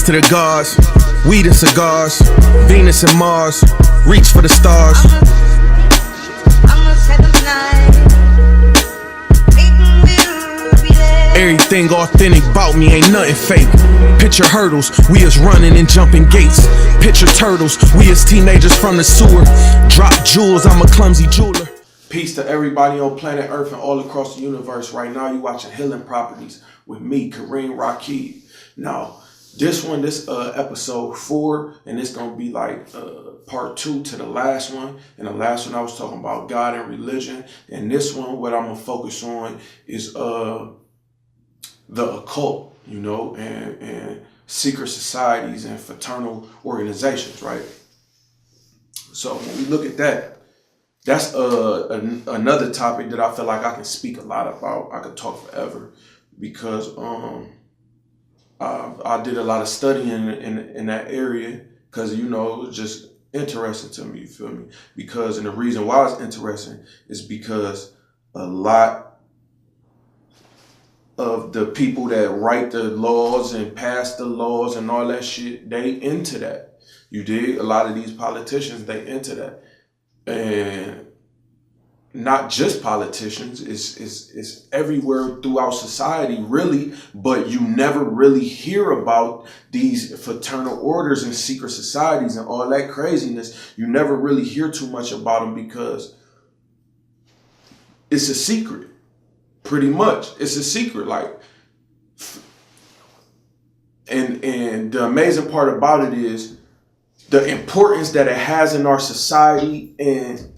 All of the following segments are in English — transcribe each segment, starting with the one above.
Prayers to the gods, weed and cigars, Venus and Mars, reach for the stars. Everything authentic about me, ain't nothing fake. Picture hurdles, we is running and jumping gates. Picture turtles, we is teenagers from the sewer. Drop jewels, I'm a clumsy jeweler. Peace to everybody on planet Earth and all across the universe. Right now, you watching Healing Properties with me, Kareem, Raquib. Now, this episode 4, and it's gonna be like part 2 to the last one. And the last one I was talking about God and religion. And this one, what I'm gonna focus on is the occult, and secret societies and fraternal organizations, right? So when we look at that, that's another topic that I feel like I can speak a lot about. I could talk forever because I did a lot of studying in that area because, it was just interesting to me, you feel me? Because, and the reason why it's interesting is because a lot of the people that write the laws and pass the laws and all that shit, they into that. You dig? A lot of these politicians, they into that. And not just politicians, it's everywhere throughout society, really, but you never really hear about these fraternal orders and secret societies and all that craziness. You never really hear too much about them because it's a secret. Pretty much, it's a secret. And the amazing part about it is the importance that it has in our society and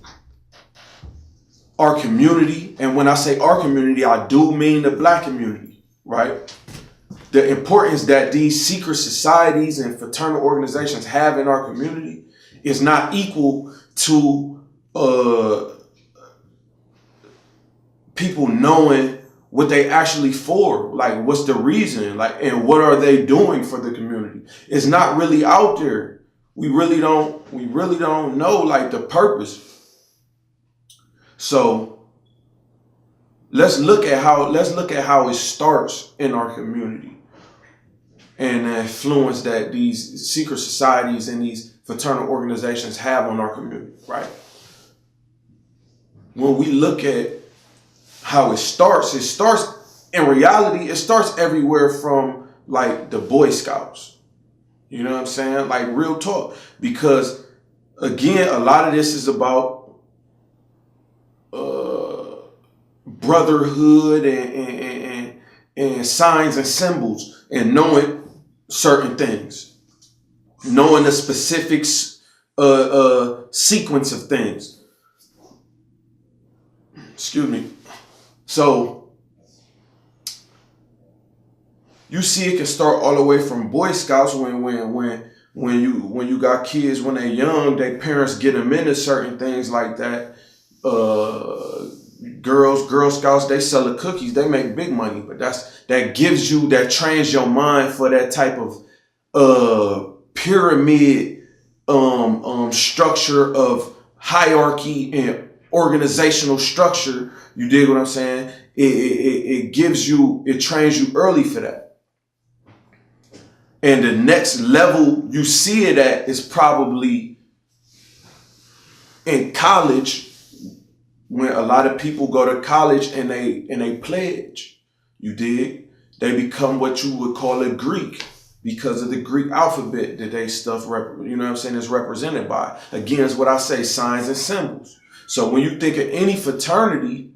our community. And when I say our community, I do mean the Black community, right? The importance that these secret societies and fraternal organizations have in our community is not equal to people knowing what they actually for, like what's the reason, and what are they doing for the community. It's not really out there. We really don't know the purpose. So let's look at how it starts in our community and the influence that these secret societies and these fraternal organizations have on our community, right? When we look at how it starts in reality, it starts everywhere from the Boy Scouts. You know what I'm saying? Real talk. Because again, a lot of this is about brotherhood and signs and symbols and knowing certain things, knowing the specific sequence of things. Excuse me. So you see, it can start all the way from Boy Scouts when you got kids when they're young, their parents get them into certain things like that. Girl Scouts, they sell the cookies, they make big money, but that trains your mind for that type of pyramid structure of hierarchy and organizational structure. You dig what I'm saying? It trains you early for that. And the next level you see it at is probably in college, when a lot of people go to college and they pledge. You dig? They become what you would call a Greek because of the Greek alphabet that they stuff, is represented by. Again, it's what I say, signs and symbols. So when you think of any fraternity,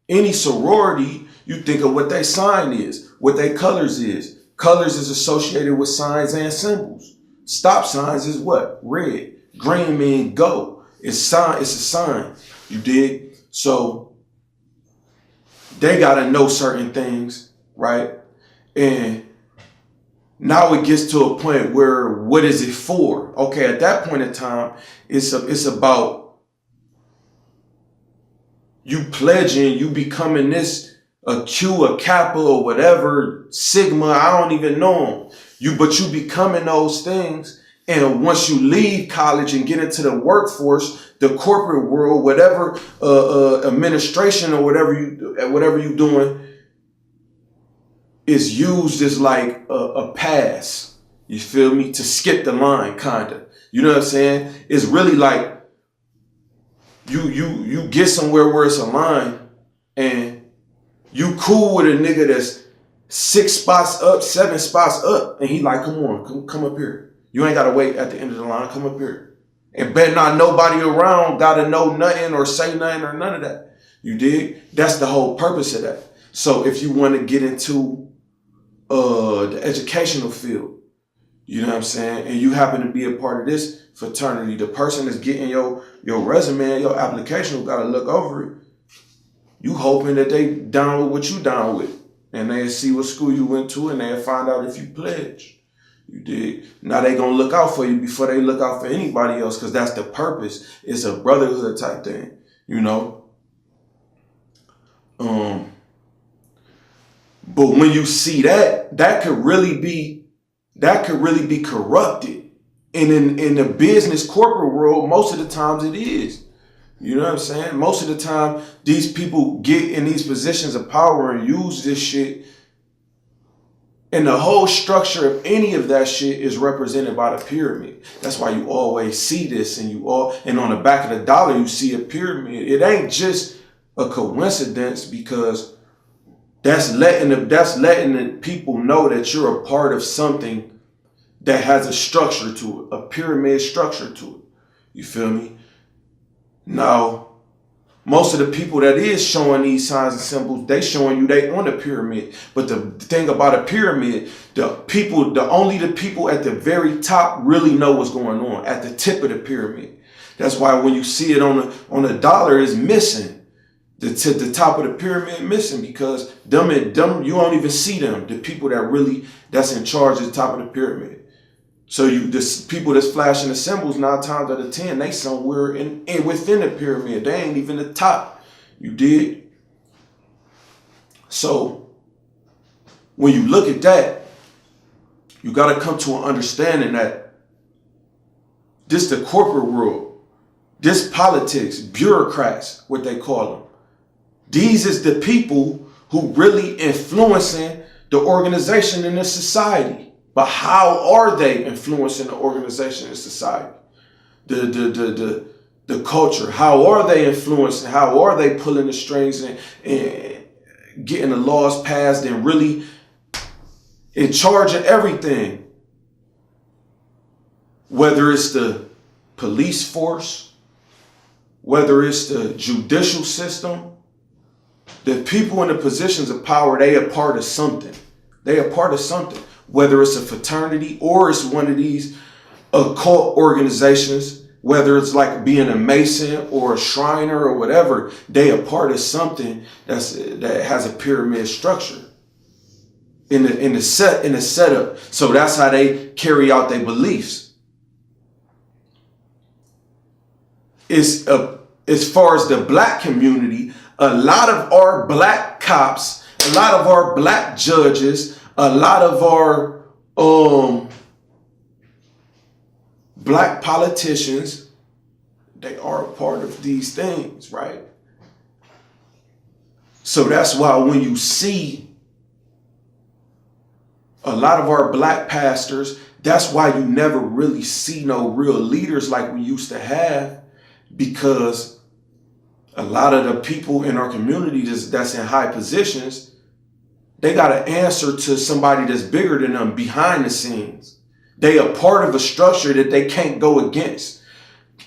any sorority, you think of what their sign is, what their colors is. Colors is associated with signs and symbols. Stop signs is what? Red. Green means go. It's a sign. You dig? So they gotta know certain things, right? And now it gets to a point where what is it for? Okay, at that point in time, it's about you pledging, you becoming this a Q, a Kappa, or whatever, Sigma, I don't even know them. But you becoming those things. And once you leave college and get into the workforce, the corporate world, whatever administration or whatever you doing is used as like a pass. You feel me? To skip the line, kinda. You know what I'm saying? It's really like you get somewhere where it's a line and you cool with a nigga that's 6 spots up, 7 spots up, and he like, come on, come up here. You ain't gotta wait at the end of the line. Come up here. And bet not nobody around gotta know nothing or say nothing or none of that. You dig? That's the whole purpose of that. So if you want to get into the educational field, you know what I'm saying, and you happen to be a part of this fraternity, the person that's getting your resume, your application, who gotta look over it, you hoping that they down with what you down with. And they'll see what school you went to and they'll find out if you pledge. You dig? Now they gonna look out for you before they look out for anybody else, because that's the purpose. It's a brotherhood type thing, you know? But when you see that could really be corrupted. And in the business corporate world, most of the times it is. You know what I'm saying? Most of the time, these people get in these positions of power and use this shit. And the whole structure of any of that shit is represented by the pyramid. That's why you always see this, and on the back of the dollar you see a pyramid. It ain't just a coincidence, because that's letting the people know that you're a part of something that has a structure to it, a pyramid structure to it. You feel me? Now, most of the people that is showing these signs and symbols, they showing you they on the pyramid. But the thing about a pyramid, only the people at the very top really know what's going on, at the tip of the pyramid. That's why when you see it on the dollar, it's missing. The top of the pyramid missing, because them you don't even see them. The people that's in charge of the top of the pyramid. So the people that's flashing the symbols 9 times out of 10, they somewhere within the pyramid. They ain't even the top. You dig? So when you look at that, you got to come to an understanding that this the corporate world, this politics, bureaucrats, what they call them. These is the people who really influencing the organization in this society. But how are they influencing the organization in society? The culture. How are they influencing? How are they pulling the strings and getting the laws passed and really in charge of everything? Whether it's the police force, whether it's the judicial system, the people in the positions of power, they are part of something. They are part of something. Whether it's a fraternity or it's one of these occult organizations, whether it's like being a Mason or a Shriner or whatever, they are part of something that has a pyramid structure in the setup. So that's how they carry out their beliefs. As far as the black community, a lot of our black cops, a lot of our black judges, a lot of our black politicians, they are a part of these things, right? So that's why when you see a lot of our black pastors, that's why you never really see no real leaders like we used to have, because a lot of the people in our community that's in high positions, they got to answer to somebody that's bigger than them behind the scenes. They are part of a structure that they can't go against.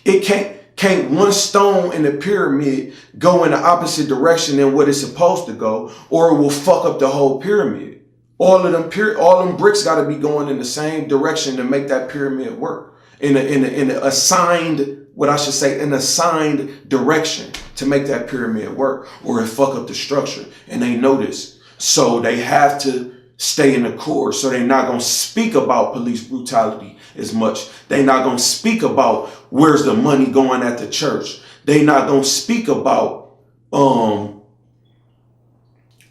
It can't one stone in the pyramid go in the opposite direction than what it's supposed to go, or it will fuck up the whole pyramid. All them bricks got to be going in the same direction to make that pyramid work. In an assigned, what I should say, an assigned direction to make that pyramid work, or it fuck up the structure. And they know this. So they have to stay in the core. So they're not going to speak about police brutality as much. They're not going to speak about where's the money going at the church. They're not going to speak about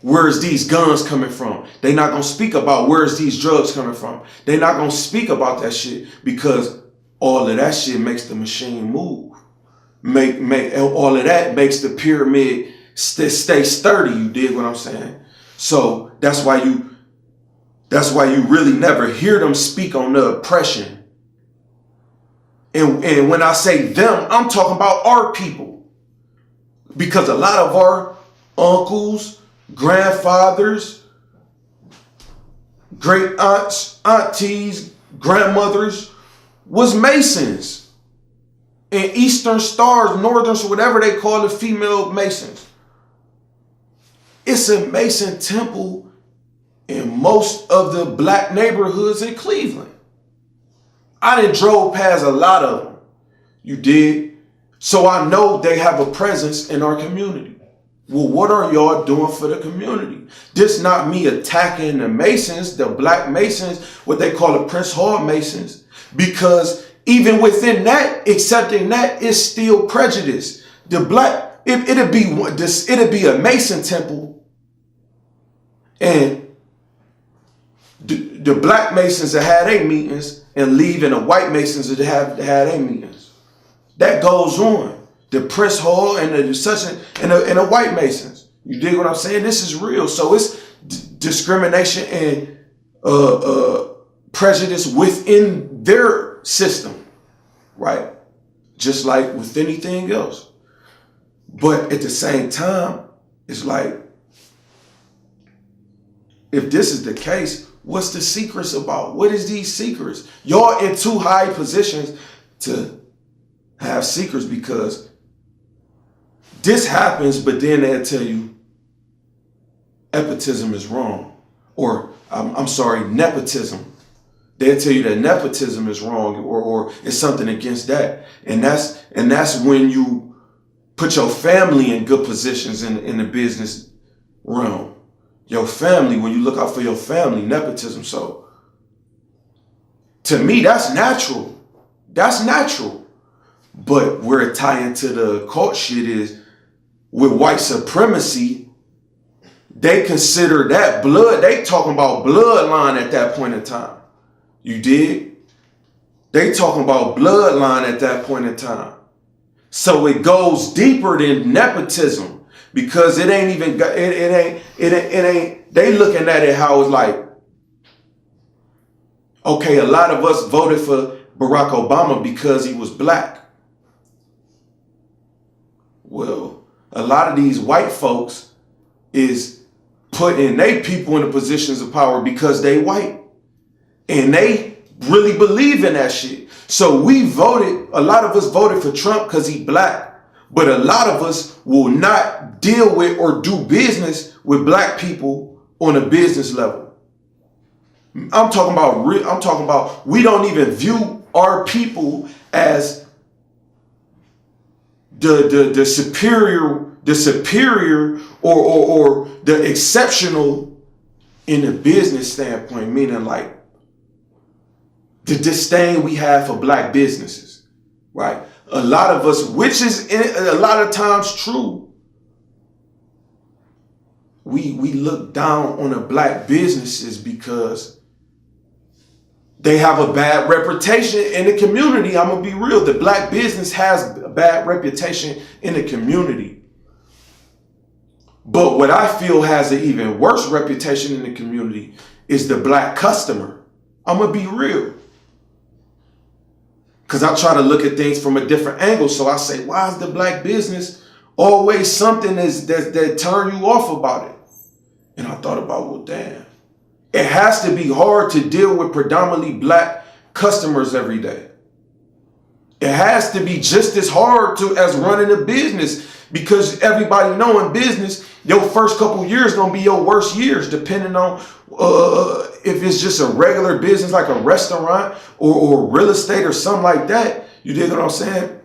where's these guns coming from. They're not going to speak about where's these drugs coming from. They're not going to speak about that shit, because all of that shit makes the machine move. All of that makes the pyramid stay sturdy. You dig what I'm saying? So that's why That's why you really never hear them speak on the oppression. And when I say them, I'm talking about our people. Because a lot of our uncles, grandfathers, great aunts, aunties, grandmothers was Masons. And Eastern Stars, Northern, whatever they call it, female Masons. It's a Mason temple in most of the black neighborhoods in Cleveland. I done drove past a lot of them. You did. So I know they have a presence in our community. Well, what are y'all doing for the community? This not me attacking the Masons, the black Masons, what they call the Prince Hall Masons, because even within that, accepting that is still prejudice. The black, it'd be a Mason temple, and the black Masons that had their meetings and leave, and the white Masons that had their meetings. That goes on. The Prince Hall and the white Masons. You dig what I'm saying? This is real. So it's discrimination and prejudice within their system, right? Just like with anything else. But at the same time, it's like, if this is the case, what's the secrets about? What is these secrets? Y'all in too high positions to have secrets, because this happens, but then they'll tell you nepotism is wrong. Or, I'm sorry, nepotism. They'll tell you that nepotism is wrong, or it's something against that. And that's when you put your family in good positions in the business realm. Your family, when you look out for your family, nepotism. So, to me, that's natural. That's natural. But where it ties into the cult shit is, with white supremacy, they consider that blood, they talking about bloodline at that point in time. You dig? They talking about bloodline at that point in time. So it goes deeper than nepotism, because it ain't even, they looking at it how it's like, okay, a lot of us voted for Barack Obama because he was black. Well, a lot of these white folks is putting their people in the positions of power because they white. And they really believe in that shit. So a lot of us voted for Trump because he black. But a lot of us will not deal with or do business with black people on a business level. I'm talking about we don't even view our people as the superior or the exceptional in the business standpoint, meaning like the disdain we have for black businesses, right? A lot of us, which is a lot of times true, we look down on the black businesses because they have a bad reputation in the community. I'm going to be real. The black business has a bad reputation in the community. But what I feel has an even worse reputation in the community is the black customer. I'm going to be real. Because I try to look at things from a different angle. So I say, why is the black business always something that turn you off about it? And I thought about, well, damn. It has to be hard to deal with predominantly black customers every day. It has to be just as hard as running a business, because everybody know in business, your first couple years gonna be your worst years, depending on if it's just a regular business like a restaurant or real estate or something like that. You dig what I'm saying?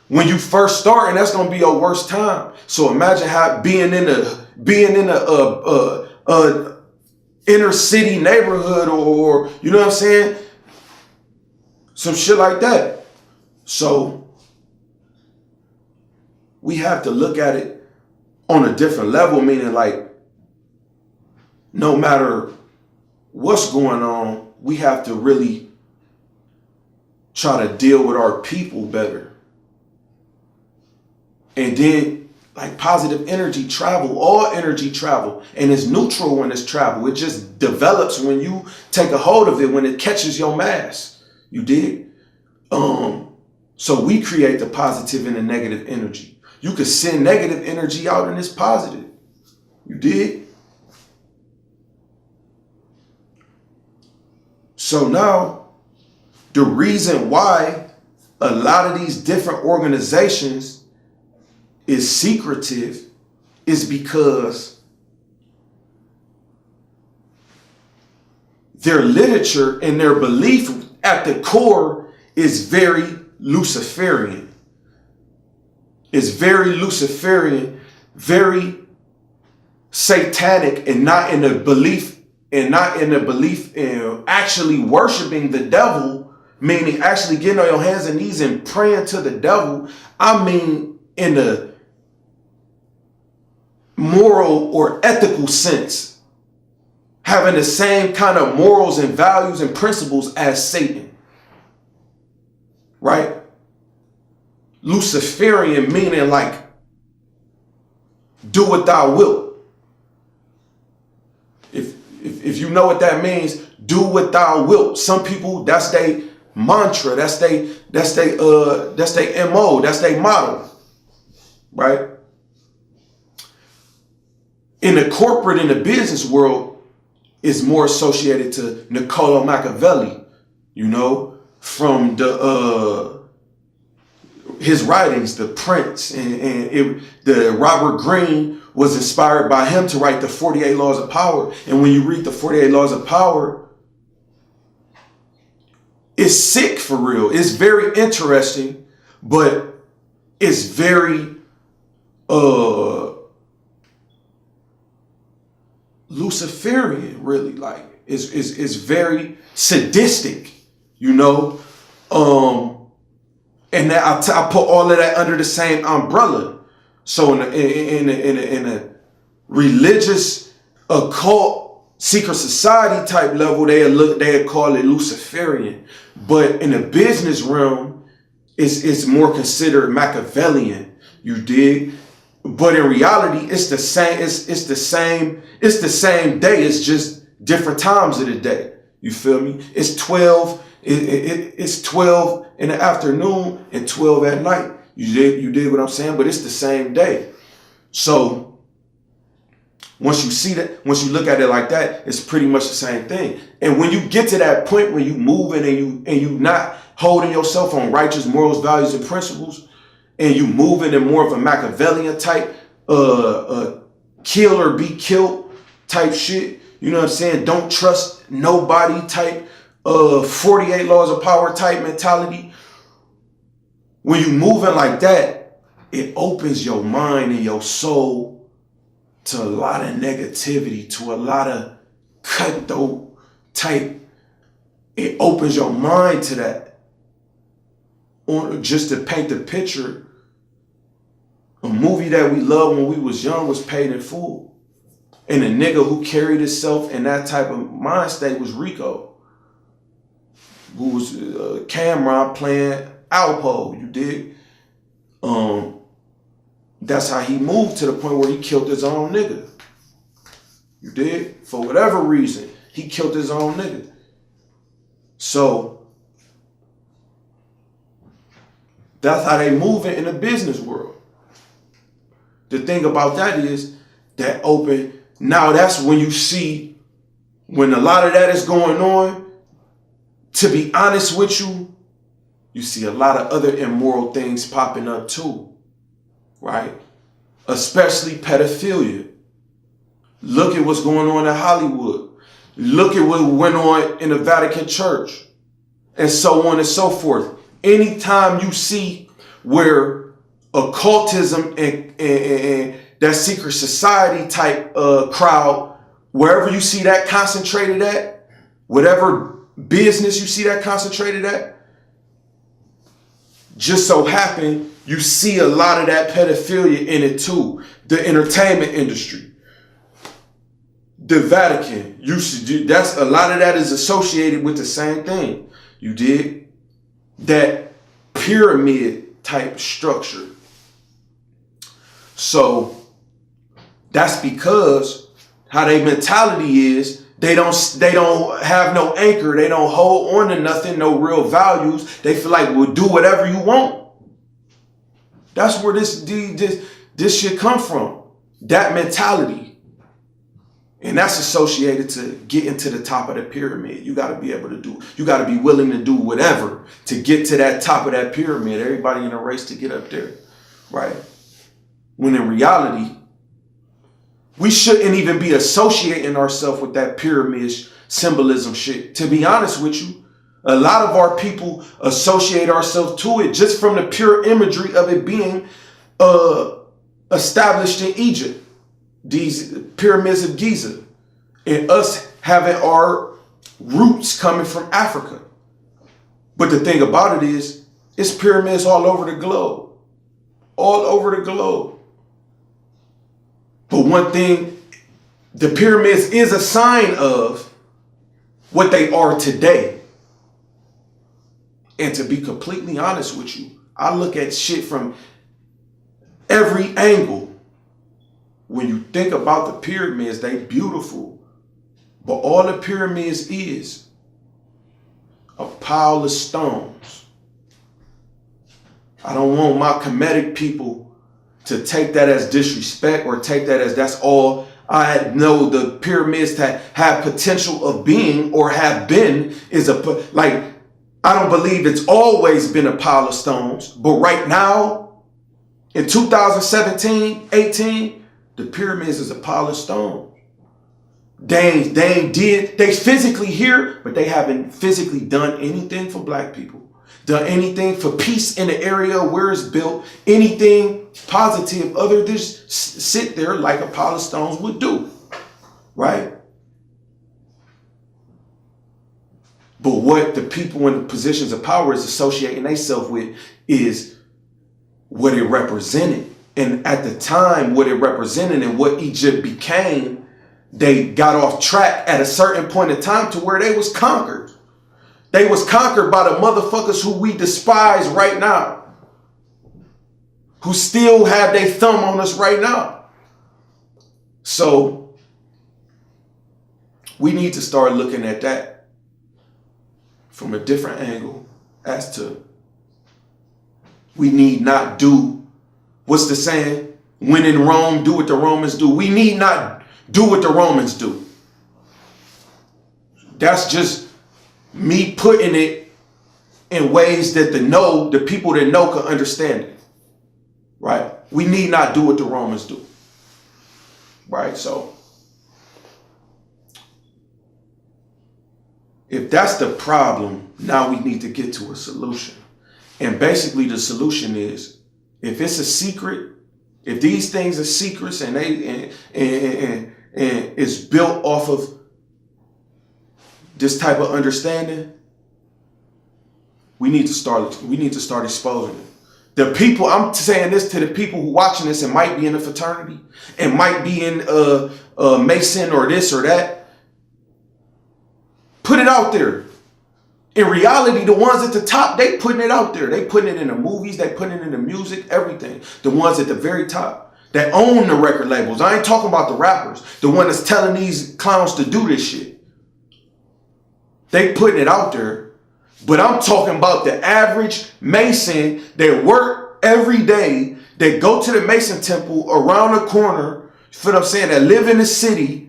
When you first start, and that's gonna be your worst time. So imagine how being in a inner city neighborhood, or you know what I'm saying, some shit like that. So we have to look at it on a different level, meaning like no matter what's going on, we have to really try to deal with our people better. And then Like positive energy travel, all energy travel, and it's neutral when it's travel. It just develops when you take a hold of it, when it catches your mass. You dig? So we create the positive and the negative energy. You could send negative energy out and it's positive. You dig? So now, the reason why a lot of these different organizations is secretive is because their literature and their belief at the core is very Luciferian. It's very Luciferian, very satanic, and not in the belief in actually worshiping the devil, meaning actually getting on your hands and knees and praying to the devil. I mean, in the moral or ethical sense, having the same kind of morals and values and principles as Satan. Right? Luciferian meaning like do what thou wilt. If you know what that means, do what thou wilt. Some people, that's their mantra, that's their MO, that's their motto. Right? In the corporate, in the business world, is more associated to Niccolo Machiavelli, you know, from his writings, The Prince, the Robert Greene was inspired by him to write the 48 Laws of Power. And when you read the 48 Laws of Power, it's sick for real. It's very interesting, but it's very Luciferian, really. Like it's very sadistic, you know. And that I put all of that under the same umbrella. So in a religious, occult, secret society type level, they'd call it Luciferian. But in the business realm, it's more considered Machiavellian. You dig? But in reality, it's the same. It's the same day. It's just different times of the day. You feel me? It's 12. It's 12 in the afternoon and 12 at night. You dig what I'm saying? But it's the same day. So once you see that, once you look at it like that, it's pretty much the same thing. And when you get to that point when you moving and you not holding yourself on righteous morals, values, and principles, and you moving in more of a Machiavellian type, kill or be killed type shit, you know what I'm saying? Don't trust nobody type, 48 Laws of Power type mentality. When you moving like that, it opens your mind and your soul to a lot of negativity, to a lot of cutthroat type. It opens your mind to that. Just to paint the picture, a movie that we loved when we was young was Paid in Full. And the nigga who carried himself in that type of mind state was Rico, who was Cameron playing Alpo, you dig? That's how he moved to the point where he killed his own nigga. You dig? For whatever reason, he killed his own nigga. So that's how they move it in the business world. The thing about that is that now that's when you see, when a lot of that is going on, to be honest with you, you see a lot of other immoral things popping up too, right? Especially pedophilia. Look at what's going on in Hollywood. Look at what went on in the Vatican Church, and so on and so forth. Anytime you see where occultism and that secret society type crowd, wherever you see that concentrated at, whatever business you see that concentrated at, just so happen you see a lot of that pedophilia in it too. The entertainment industry, the Vatican, that's a lot of that is associated with the same thing. You dig? That pyramid type structure. So that's because how their mentality is, they don't have no anchor. They don't hold on to nothing, no real values. They feel like, we'll do whatever you want. That's where this shit come from. That mentality. And that's associated to getting to the top of the pyramid. You got to be able to do, you got to be willing to do whatever to get to that top of that pyramid. Everybody in a race to get up there, right? When in reality, we shouldn't even be associating ourselves with that pyramid symbolism shit. To be honest with you, a lot of our people associate ourselves to it just from the pure imagery of it being established in Egypt. These pyramids of Giza, and us having our roots coming from Africa. But the thing about it is, it's pyramids all over the globe. All over the globe. But one thing, the pyramids is a sign of what they are today. And to be completely honest with you, I look at shit from every angle. When you think about the pyramids, they beautiful. But all the pyramids is a pile of stones. I don't want my Kemetic people to take that as disrespect or take that as that's all. I know the pyramids that have potential of being or have been is like, I don't believe it's always been a pile of stones. But right now, in 2017, 18, the pyramids is a pile of stones. They physically here, but they haven't physically done anything for black people, done anything for peace in the area where it's built, anything positive other than sit there like a pile of stones would do, right? But what the people in the positions of power is associating themselves with is what it represented. And at the time, what it represented and what Egypt became, they got off track at a certain point in time to where they was conquered. They was conquered by the motherfuckers who we despise right now, who still have their thumb on us right now. So we need to start looking at that from a different angle as to we need not do, what's the saying? When in Rome, do what the Romans do. We need not do what the Romans do. That's just me putting it in ways that the people that know can understand it. Right? We need not do what the Romans do. Right? So if that's the problem, now we need to get to a solution. And basically the solution is, if it's a secret, if these things are secrets and it's built off of this type of understanding, we need to start exposing it. The people, I'm saying this to the people who watching this and might be in a fraternity and might be in a Mason or this or that. Put it out there. In reality, the ones at the top, they putting it out there. They putting it in the movies. They putting it in the music, everything. The ones at the very top that own the record labels. I ain't talking about the rappers. The one that's telling these clowns to do this shit. They putting it out there. But I'm talking about the average Mason that work every day, that go to the Mason temple around the corner, you feel what I'm saying, that live in the city.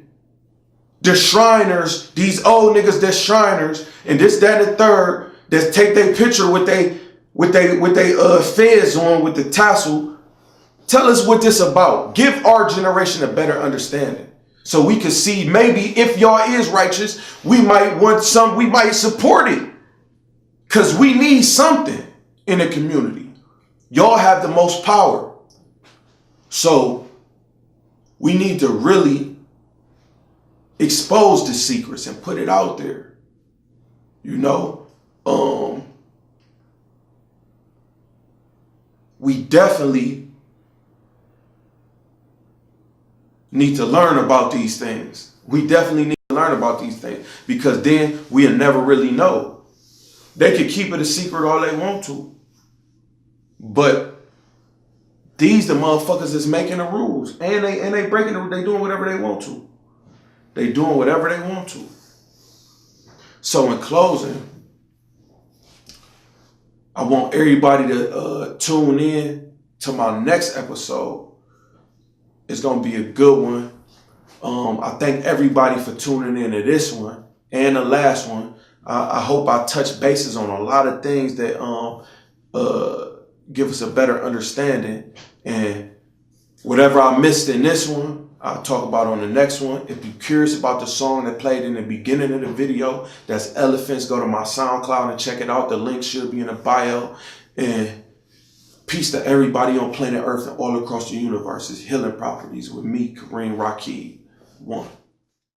The Shriners, these old niggas, they're Shriners, and this, that, and the third, that take their picture with they fez on with the tassel. Tell us what this about. Give our generation a better understanding. So we can see maybe if y'all is righteous, we might support it. Because we need something in the community. Y'all have the most power. So we need to really expose the secrets and put it out there. You know, we definitely need to learn about these things. We definitely need to learn about these things, because then we'll never really know. They could keep it a secret all they want to, but These the motherfuckers that's making the rules. And they breaking the rules. They doing whatever they want to. They doing whatever they want to. So in closing, I want everybody to tune in to my next episode. It's going to be a good one. I thank everybody for tuning in to this one and the last one. I hope I touch bases on a lot of things that give us a better understanding. And whatever I missed in this one, I'll talk about on the next one. If you're curious about the song that played in the beginning of the video, that's Elephants. Go to my SoundCloud and check it out. The link should be in the bio. And peace to everybody on planet Earth and all across the universe. It's Healing Properties with me, Kareem Raquib. 1.